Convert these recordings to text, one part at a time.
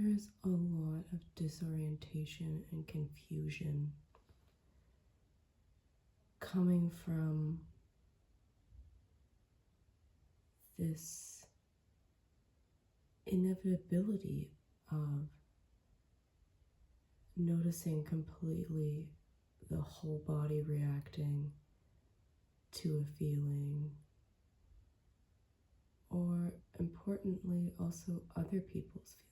There's a lot of disorientation and confusion coming from this inevitability of noticing completely the whole body reacting to a feeling, or importantly, also other people's feelings.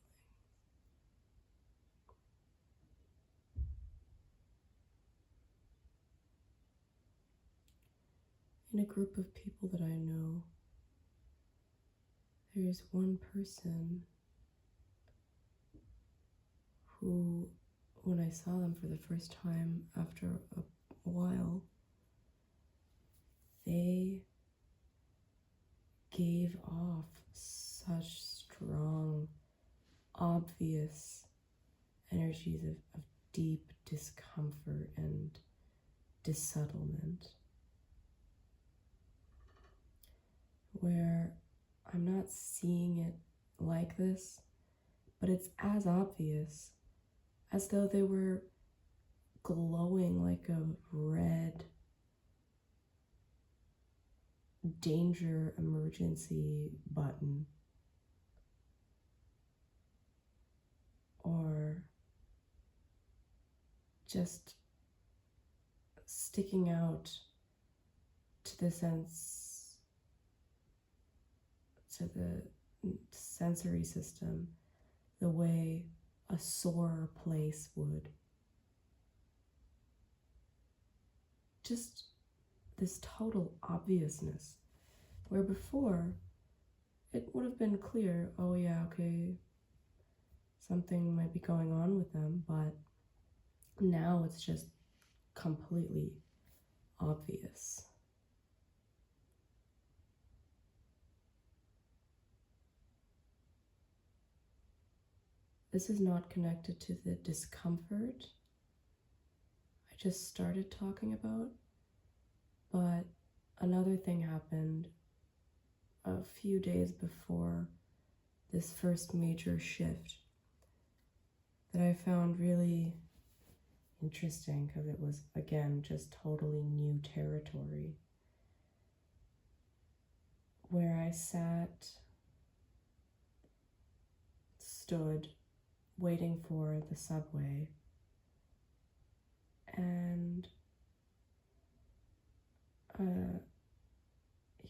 In a group of people that I know, there's one person who, when I saw them for the first time after a while, they gave off such strong, obvious energies of deep discomfort and dissettlement, where I'm not seeing it like this, but it's as obvious as though they were glowing like a red danger emergency button, or just sticking out to the sensory system the way a sore place would. Just this total obviousness, where before it would have been clear, oh yeah, okay, something might be going on with them, but now it's just completely obvious. This is not connected to the discomfort I just started talking about, but another thing happened a few days before this first major shift that I found really interesting, because it was, again, just totally new territory, where I stood waiting for the subway, and a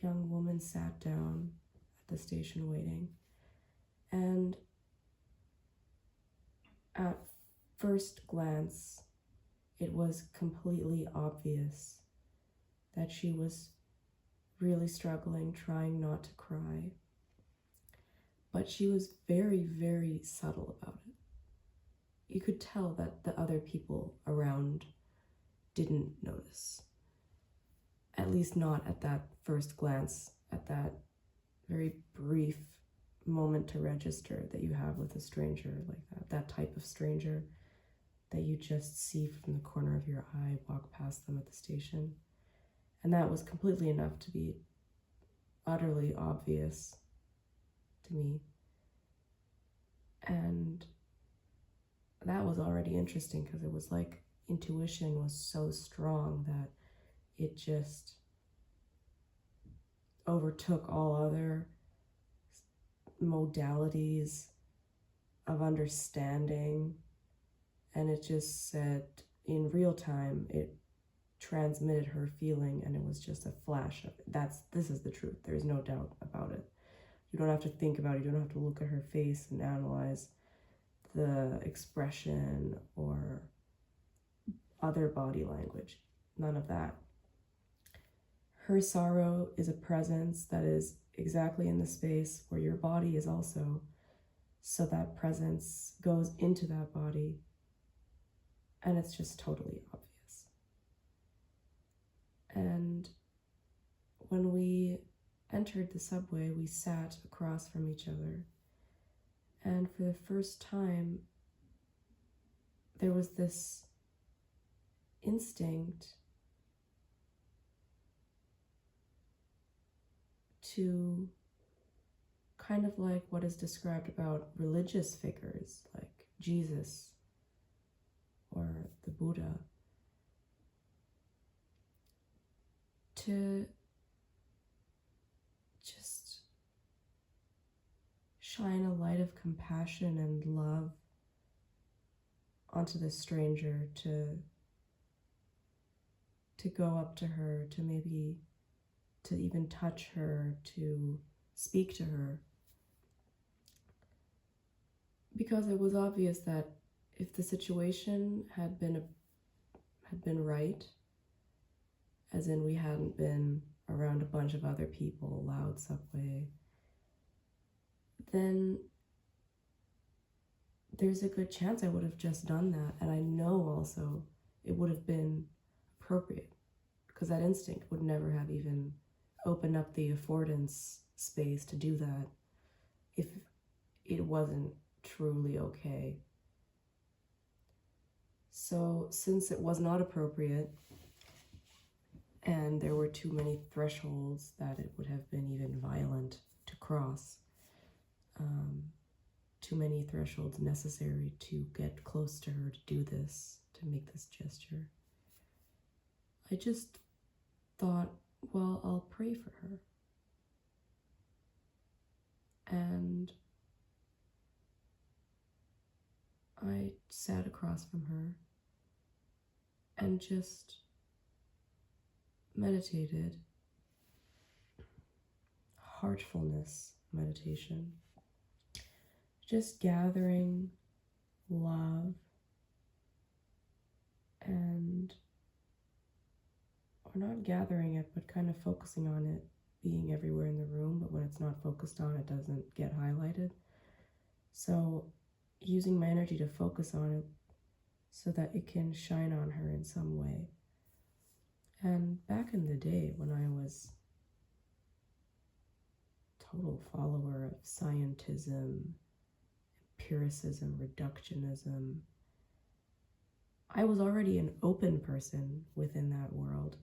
young woman sat down at the station waiting, and at first glance it was completely obvious that she was really struggling, trying not to cry, but she was very, very subtle about it. You could tell that the other people around didn't notice, at least not at that first glance, at that very brief moment to register that you have with a stranger like that type of stranger that you just see from the corner of your eye, walk past them at the station. And that was completely enough to be utterly obvious to me. And that was already interesting, because it was like intuition was so strong that it just overtook all other modalities of understanding, and it just said in real time, it transmitted her feeling, and it was just a flash of it. This is the truth. There's no doubt about it. You don't have to think about it. You don't have to look at her face and analyze the expression or other body language. None of that. Her sorrow is a presence that is exactly in the space where your body is also, so that presence goes into that body, and it's just totally obvious. And when we entered the subway, we sat across from each other, and for the first time there was this instinct to kind of like what is described about religious figures like Jesus or the Buddha, to just shine a light of compassion and love onto the stranger, to go up to her, to maybe to even touch her, to speak to her. Because it was obvious that if the situation had been right, as in we hadn't been around a bunch of other people, loud subway, then there's a good chance I would have just done that. And I know also it would have been appropriate, because that instinct would never have even opened up the affordance space to do that if it wasn't truly okay. So since it was not appropriate, and there were too many thresholds that it would have been even violent to cross, too many thresholds necessary to get close to her to do this, to make this gesture, I just thought, well, I'll pray for her. And I sat across from her and just meditated. Heartfulness meditation. Just gathering love and, or not gathering it, but kind of focusing on it being everywhere in the room, but when it's not focused on, it doesn't get highlighted. So using my energy to focus on it so that it can shine on her in some way. And back in the day when I was total follower of scientism, empiricism, reductionism, I was already an open person within that world,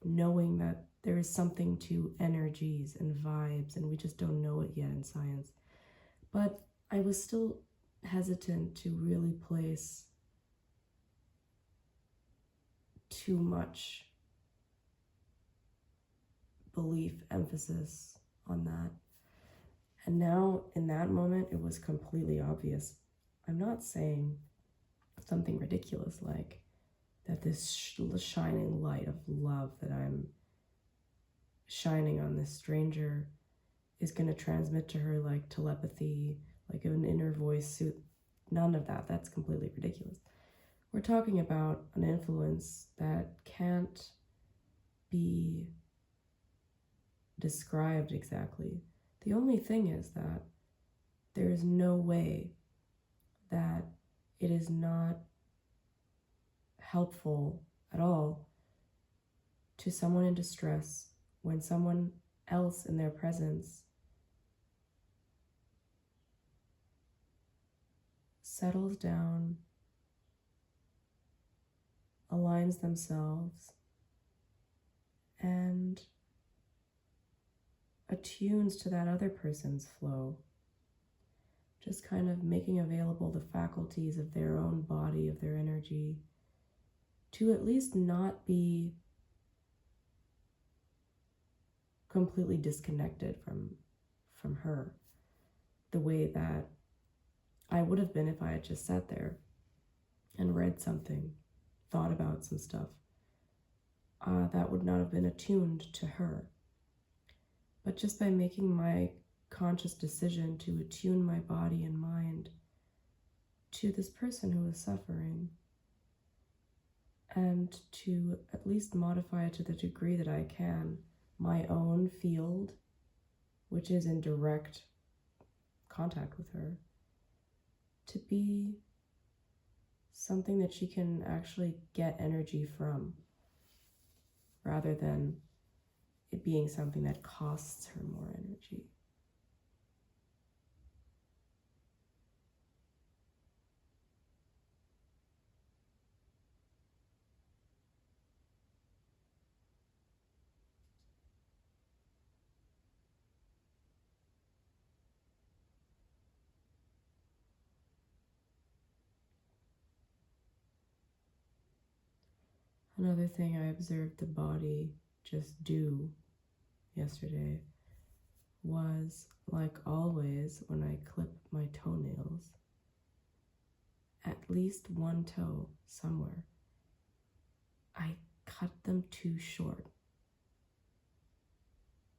knowing that there is something to energies and vibes, and we just don't know it yet in science. But I was still hesitant to really place too much belief, emphasis on that. And now, in that moment, it was completely obvious. I'm not saying something ridiculous like that this shining light of love that I'm shining on this stranger is going to transmit to her like telepathy, like an inner voice. None of that. That's completely ridiculous. We're talking about an influence that can't be described exactly. The only thing is that there is no way that it is not helpful at all to someone in distress when someone else in their presence settles down, aligns themselves, and attunes to that other person's flow, just kind of making available the faculties of their own body, of their energy, to at least not be completely disconnected from her, the way that I would have been if I had just sat there and read something, thought about some stuff. That would not have been attuned to her. But just by making my conscious decision to attune my body and mind to this person who is suffering, and to at least modify it to the degree that I can, my own field, which is in direct contact with her, to be something that she can actually get energy from, rather than it being something that costs her more energy. Another thing I observed the body just do yesterday was, like always, when I clip my toenails, at least one toe somewhere, I cut them too short.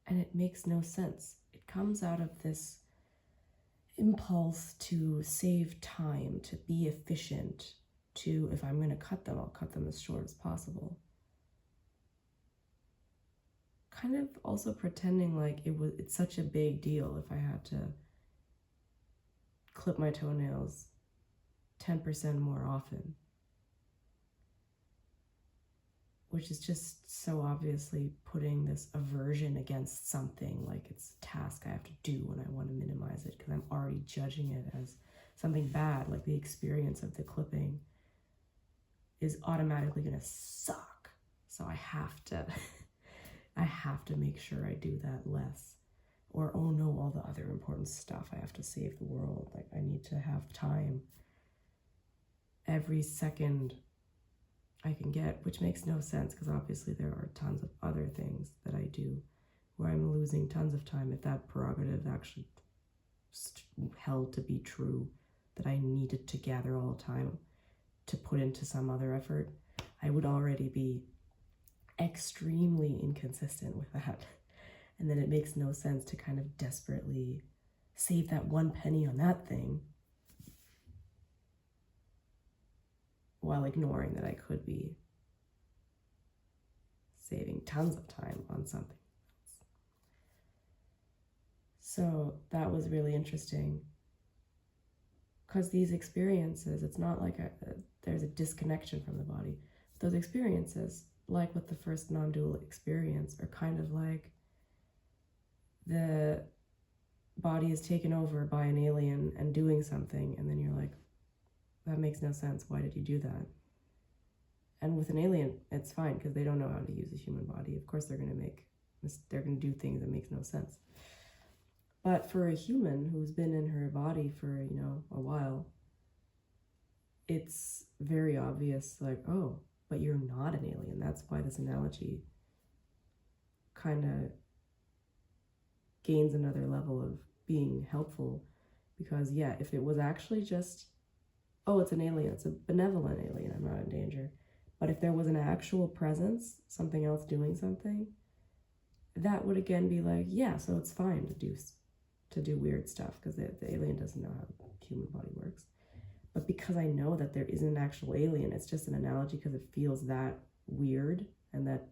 And it makes no sense. It comes out of this impulse to save time, to be efficient, to, if I'm going to cut them, I'll cut them as short as possible. Kind of also pretending like it's such a big deal if I had to clip my toenails 10% more often. Which is just so obviously putting this aversion against something, like it's a task I have to do when I want to minimize it, because I'm already judging it as something bad, like the experience of the clipping is automatically going to suck. So I have to I have to make sure I do that less. Or, oh no, all the other important stuff, I have to save the world. Like, I need to have time every second I can get, which makes no sense, because obviously there are tons of other things that I do where I'm losing tons of time. If that prerogative actually held to be true, that I needed to gather all the time to put into some other effort, I would already be extremely inconsistent with that. And then it makes no sense to kind of desperately save that one penny on that thing while ignoring that I could be saving tons of time on something else. So that was really interesting, because these experiences, it's not like there's a disconnection from the body. Those experiences, like with the first non-dual experience, are kind of like the body is taken over by an alien and doing something, and then you're like, that makes no sense. Why did you do that? And with an alien, it's fine, because they don't know how to use a human body. Of course, they're going to do things that makes no sense. But for a human who's been in her body for, a while, it's very obvious, like, oh, but you're not an alien. That's why this analogy kind of gains another level of being helpful. Because, yeah, if it was actually just, oh, it's an alien, it's a benevolent alien, I'm not in danger. But if there was an actual presence, something else doing something, that would again be like, yeah, so it's fine to do weird stuff, because the alien doesn't know how the human body works. But because I know that there isn't an actual alien, it's just an analogy because it feels that weird and that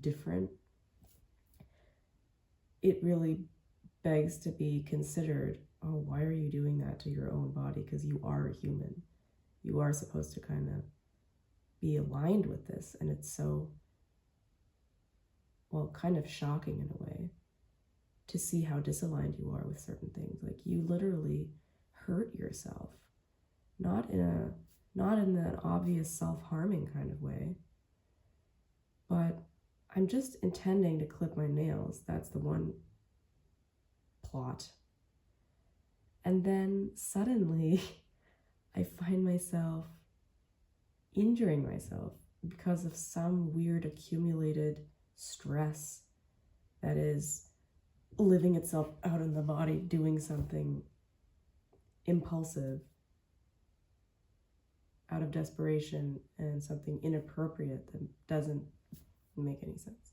different. It really begs to be considered, oh, why are you doing that to your own body? Because you are a human. You are supposed to kind of be aligned with this. And it's so, well, kind of shocking in a way to see how disaligned you are with certain things. Like, you literally hurt yourself. Not in an obvious self-harming kind of way, but I'm just intending to clip my nails. That's the one plot. And then suddenly I find myself injuring myself because of some weird accumulated stress that is living itself out in the body, doing something impulsive out of desperation, and something inappropriate that doesn't make any sense.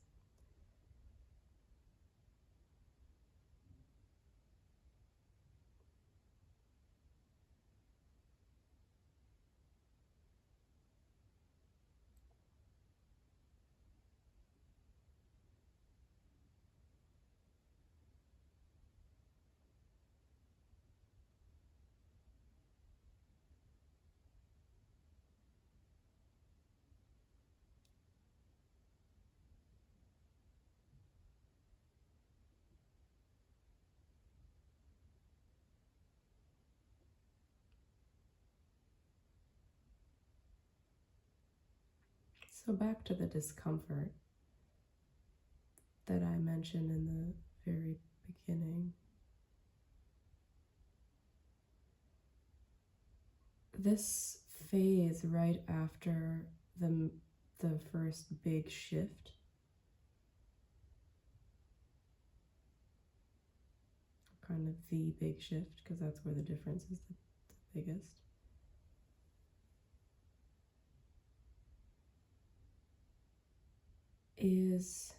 So back to the discomfort that I mentioned in the very beginning. This phase right after the the first big shift. Kind of the big shift, because that's where the difference is the biggest. Is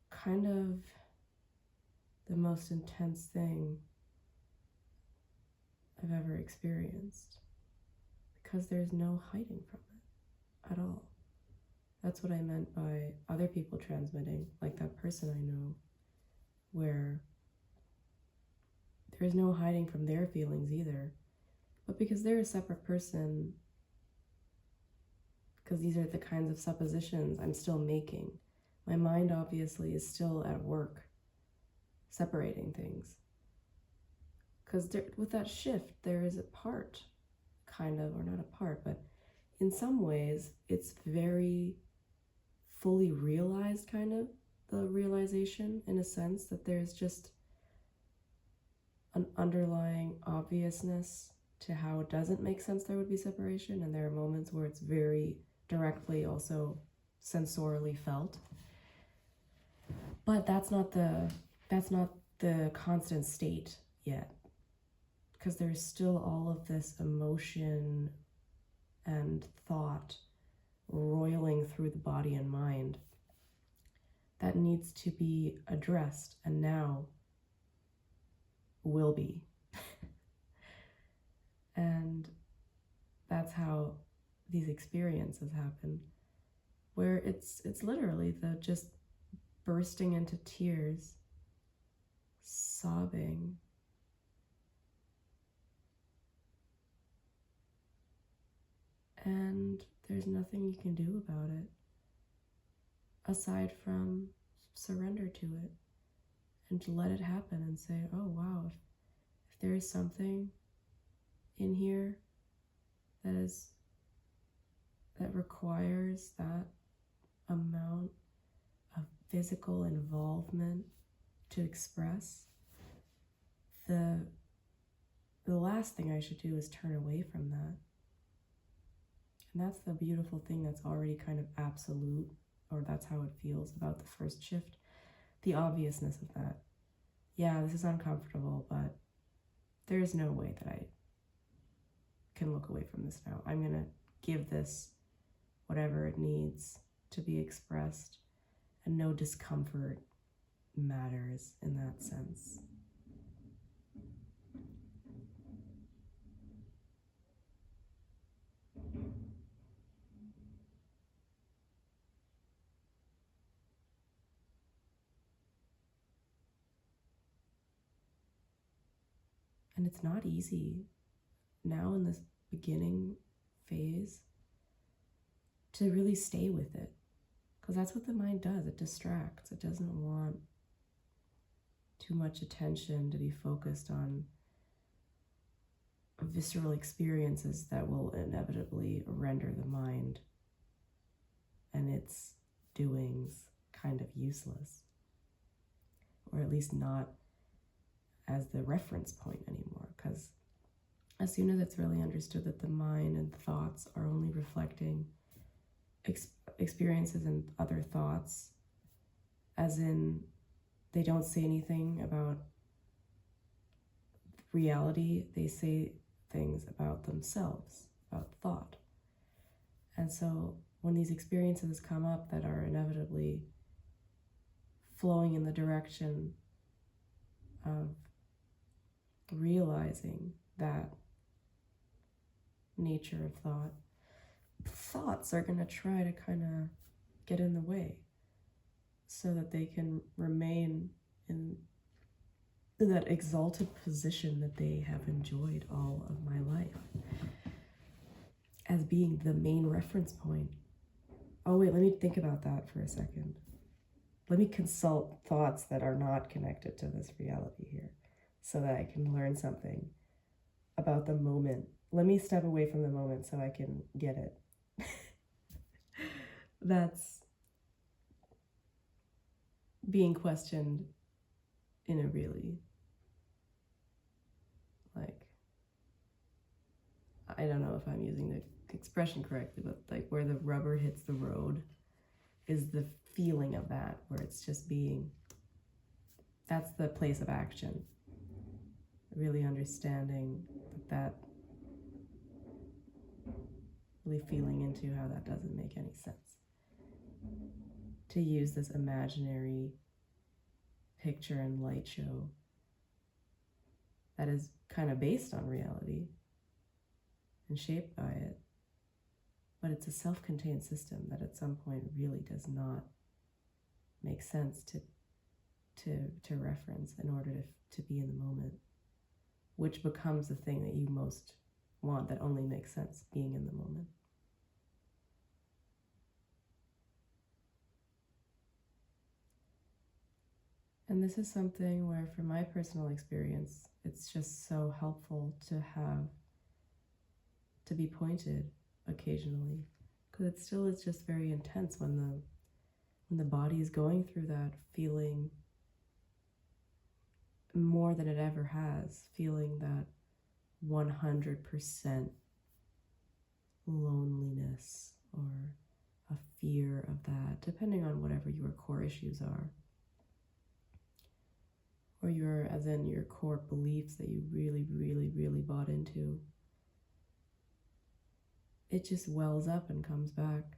kind of the most intense thing I've ever experienced, because there's no hiding from it at all. That's what I meant by other people transmitting, like that person I know, where there's no hiding from their feelings either. But because they're a separate person, because these are the kinds of suppositions I'm still making, my mind obviously is still at work separating things. Because with that shift, there is a part, kind of, or not a part, but in some ways, it's very fully realized, kind of, the realization, in a sense, that there's just an underlying obviousness to how it doesn't make sense there would be separation, and there are moments where it's very directly also sensorially felt. But that's not the constant state yet, because there's still all of this emotion and thought roiling through the body and mind that needs to be addressed, and now will be. And that's how these experiences happen, where it's literally the just bursting into tears, sobbing, and there's nothing you can do about it aside from surrender to it and to let it happen and say, oh wow, if there is something in here that requires that amount of physical involvement to express, the last thing I should do is turn away from that. And that's the beautiful thing that's already kind of absolute, or that's how it feels about the first shift, the obviousness of that. Yeah, this is uncomfortable, but there's no way that I can look away from this now. I'm gonna give this whatever it needs to be expressed, and no discomfort matters in that sense. And it's not easy now in this beginning phase to really stay with it, because that's what the mind does. It distracts. It doesn't want too much attention to be focused on visceral experiences that will inevitably render the mind and its doings kind of useless, or at least not as the reference point anymore. Because as soon as it's really understood that the mind and thoughts are only reflecting experiences and other thoughts, as in they don't say anything about reality, they say things about themselves, about thought. And so when these experiences come up that are inevitably flowing in the direction of realizing that nature of thought, thoughts are going to try to kind of get in the way so that they can remain in that exalted position that they have enjoyed all of my life as being the main reference point. Oh wait, let me think about that for a second. Let me consult thoughts that are not connected to this reality here so that I can learn something about the moment. Let me step away from the moment so I can get it. That's being questioned in a really, I don't know if I'm using the expression correctly, but like where the rubber hits the road is the feeling of that, where it's just being, that's the place of action. Really understanding that, really feeling into how that doesn't make any sense. To use this imaginary picture and light show that is kind of based on reality and shaped by it, but it's a self-contained system that at some point really does not make sense to reference in order to be in the moment, which becomes the thing that you most want, that only makes sense, being in the moment. And this is something where, from my personal experience, it's just so helpful to be pointed occasionally, because it still is just very intense when the body is going through that, feeling more than it ever has, feeling that 100% loneliness or a fear of that, depending on whatever your core issues are, or your core beliefs that you really, really, really bought into. It just wells up and comes back.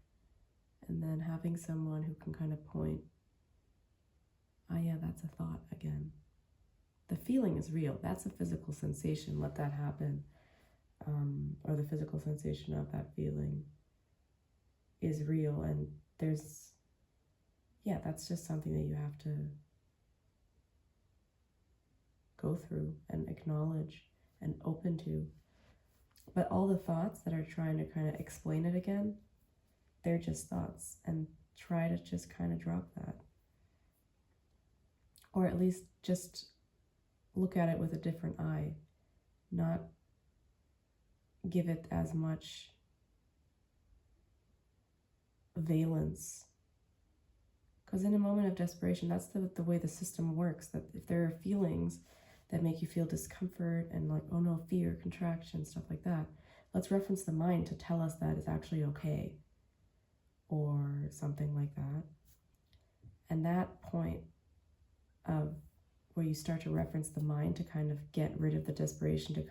And then having someone who can kind of point, yeah, that's a thought again. The feeling is real. That's a physical sensation. Let that happen. Or the physical sensation of that feeling is real. And that's just something that you have to go through and acknowledge and open to. But all the thoughts that are trying to kind of explain it again, they're just thoughts, and try to just kind of drop that. Or at least just look at it with a different eye, not give it as much valence. Because in a moment of desperation, that's the way the system works, that if there are feelings that make you feel discomfort and like, oh no, fear, contraction, stuff like that, let's reference the mind to tell us that it's actually okay, or something like that. And that point of where you start to reference the mind to kind of get rid of the desperation, to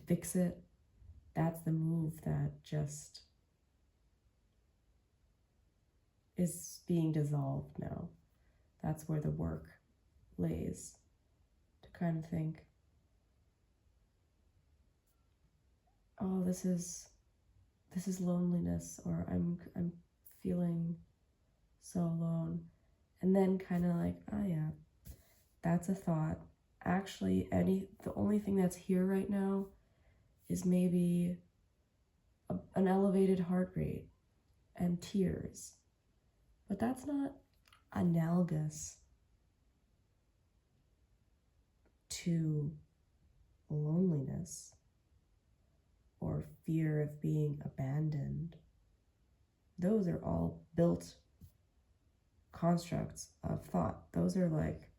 fix it, that's the move that just is being dissolved now. That's where the work lays, to kind of think, oh, this is loneliness, or I'm feeling so alone. And then kind of like, oh yeah, that's a thought. Actually, the only thing that's here right now is maybe an elevated heart rate and tears. But that's not analogous to loneliness or fear of being abandoned. Those are all built constructs of thought. Those are like,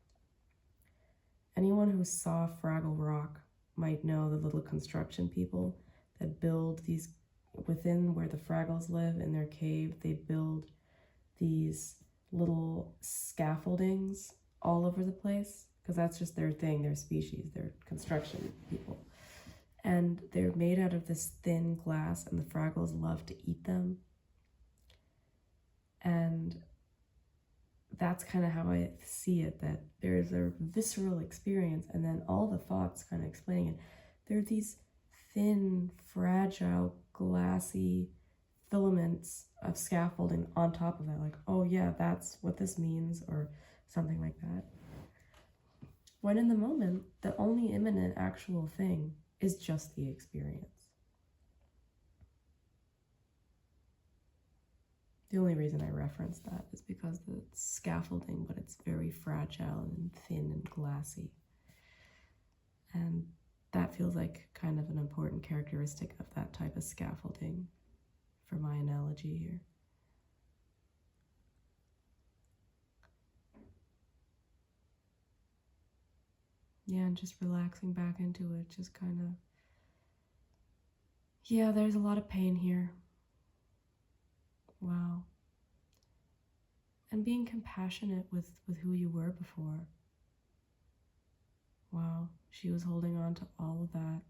anyone who saw Fraggle Rock might know the little construction people that build these, within where the Fraggles live in their cave, they build these little scaffoldings all over the place, because that's just their thing, their species, they're construction people. And they're made out of this thin glass, and the Fraggles love to eat them. And that's kind of how I see it, that there's a visceral experience, and then all the thoughts kind of explaining it. There are these thin, fragile, glassy filaments of scaffolding on top of that, like, oh yeah, that's what this means, or something like that. When in the moment, the only imminent actual thing is just the experience. The only reason I reference that is because it's scaffolding, but it's very fragile and thin and glassy. And that feels like kind of an important characteristic of that type of scaffolding for my analogy here. Yeah, and just relaxing back into it, just kind of Yeah, there's a lot of pain here. Wow. And being compassionate with who you were before. Wow, she was holding on to all of that.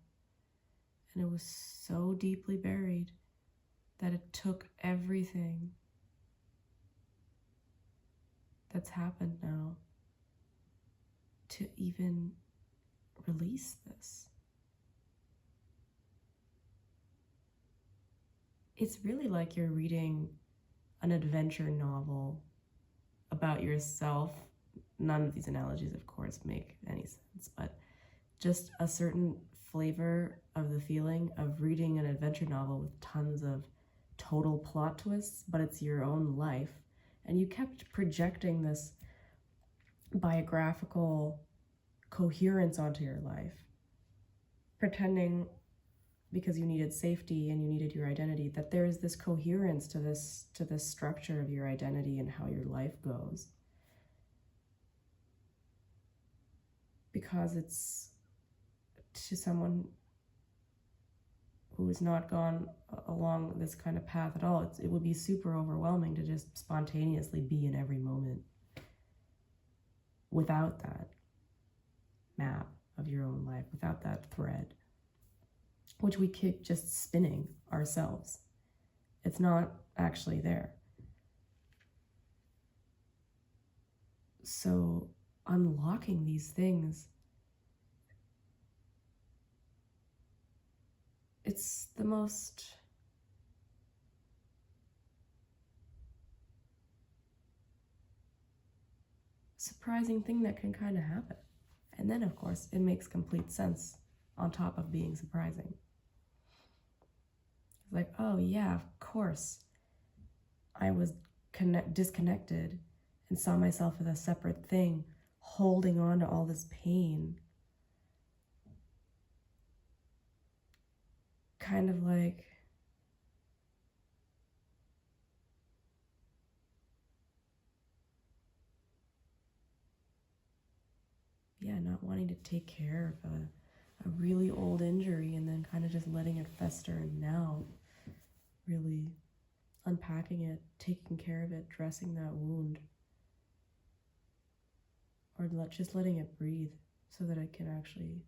And it was so deeply buried that it took everything that's happened now to even release this. It's really like you're reading an adventure novel about yourself. None of these analogies, of course, make any sense, but just a certain flavor of the feeling of reading an adventure novel with tons of total plot twists, but it's your own life. And you kept projecting this biographical coherence onto your life, pretending because you needed safety and you needed your identity that there is this coherence to this structure of your identity and how your life goes, because it's to someone who has not gone along this kind of path at all. It would be super overwhelming to just spontaneously be in every moment without that map of your own life, without that thread, which we keep just spinning ourselves. It's not actually there. So unlocking these things, it's the most surprising thing that can kind of happen. And then, of course, it makes complete sense on top of being surprising. It's like, oh yeah, of course, I was disconnected and saw myself as a separate thing, holding on to all this pain. Kind of like not wanting to take care of a really old injury and then kind of just letting it fester, and now really unpacking it, taking care of it, dressing that wound, or just letting it breathe so that it can actually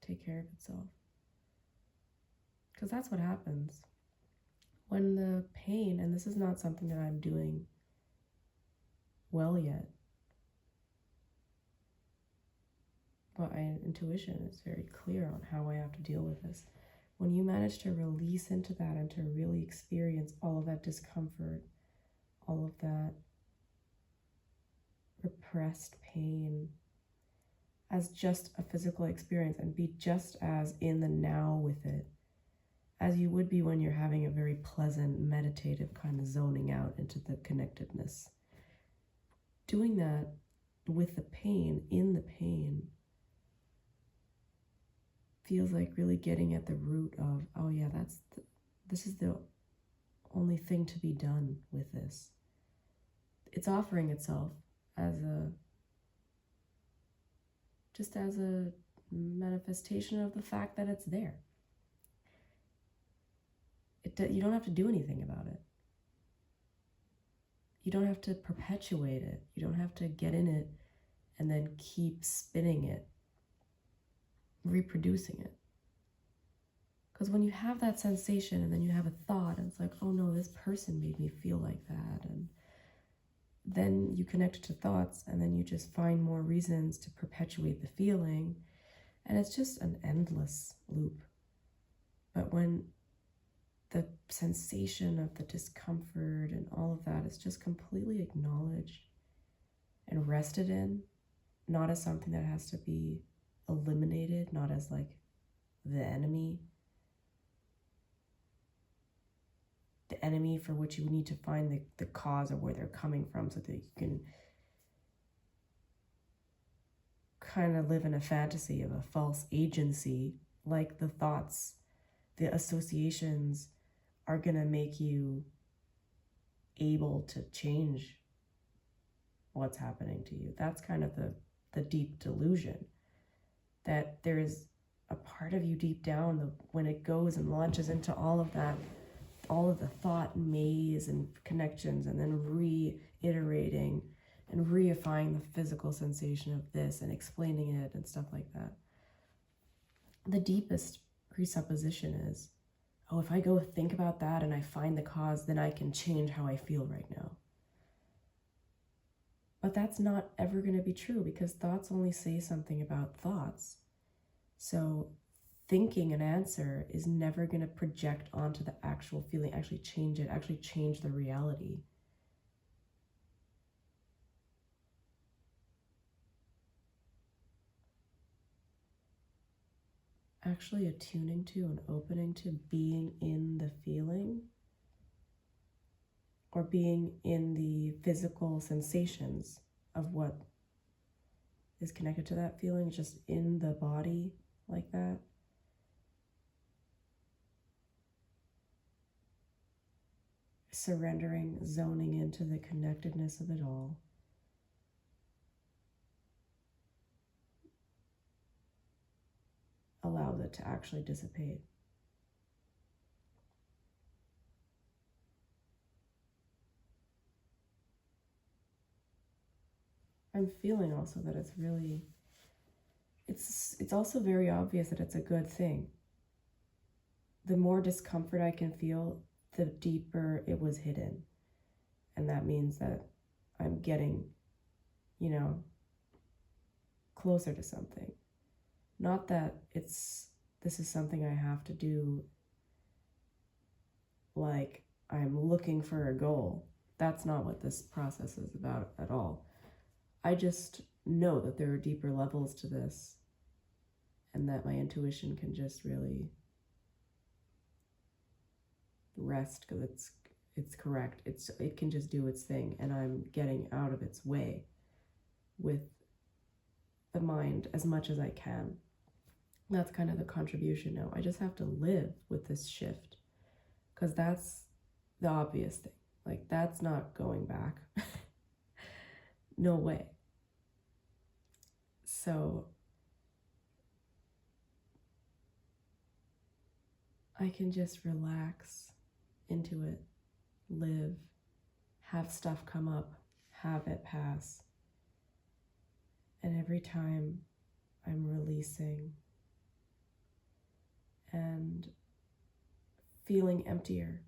take care of itself. Because that's what happens when the pain, and this is not something that I'm doing well yet, but my intuition is very clear on how I have to deal with this. When you manage to release into that and to really experience all of that discomfort, all of that repressed pain as just a physical experience, and be just as in the now with it as you would be when you're having a very pleasant, meditative kind of zoning out into the connectedness. Doing that with the pain, in the pain, feels like really getting at the root of, oh yeah, this is the only thing to be done with this. It's offering itself as a manifestation of the fact that it's there. You don't have to do anything about it. You don't have to perpetuate it. You don't have to get in it and then keep spinning it, reproducing it. Because when you have that sensation and then you have a thought and it's like, oh no, this person made me feel like that, and then you connect to thoughts and then you just find more reasons to perpetuate the feeling, and it's just an endless loop. But when the sensation of the discomfort and all of that is just completely acknowledged and rested in, not as something that has to be eliminated, not as like the enemy for which you need to find the cause of where they're coming from so that you can kind of live in a fantasy of a false agency, like the thoughts, the associations are going to make you able to change what's happening to you. That's kind of the deep delusion, that there is a part of you deep down, when it goes and launches into all of that, all of the thought maze and connections, and then reiterating and reifying the physical sensation of this and explaining it and stuff like that. The deepest presupposition is, oh, if I go think about that and I find the cause, then I can change how I feel right now. But that's not ever going to be true, because thoughts only say something about thoughts. So thinking an answer is never going to project onto the actual feeling, actually change it, actually change the reality. Actually attuning to and opening to being in the feeling, or being in the physical sensations of what is connected to that feeling, just in the body like that. Surrendering, zoning into the connectedness of it all. Allows it to actually dissipate. I'm feeling also that it's really, it's also very obvious that it's a good thing. The more discomfort I can feel, the deeper it was hidden. And that means that I'm getting, closer to something. Not that this is something I have to do, like I'm looking for a goal. That's not what this process is about at all. I just know that there are deeper levels to this, and that my intuition can just really rest, because it's correct. It can just do its thing, and I'm getting out of its way with the mind as much as I can. That's kind of the contribution now. I just have to live with this shift, because that's the obvious thing. Like, that's not going back. No way. So I can just relax into it, live, have stuff come up, have it pass. And every time I'm releasing and feeling emptier,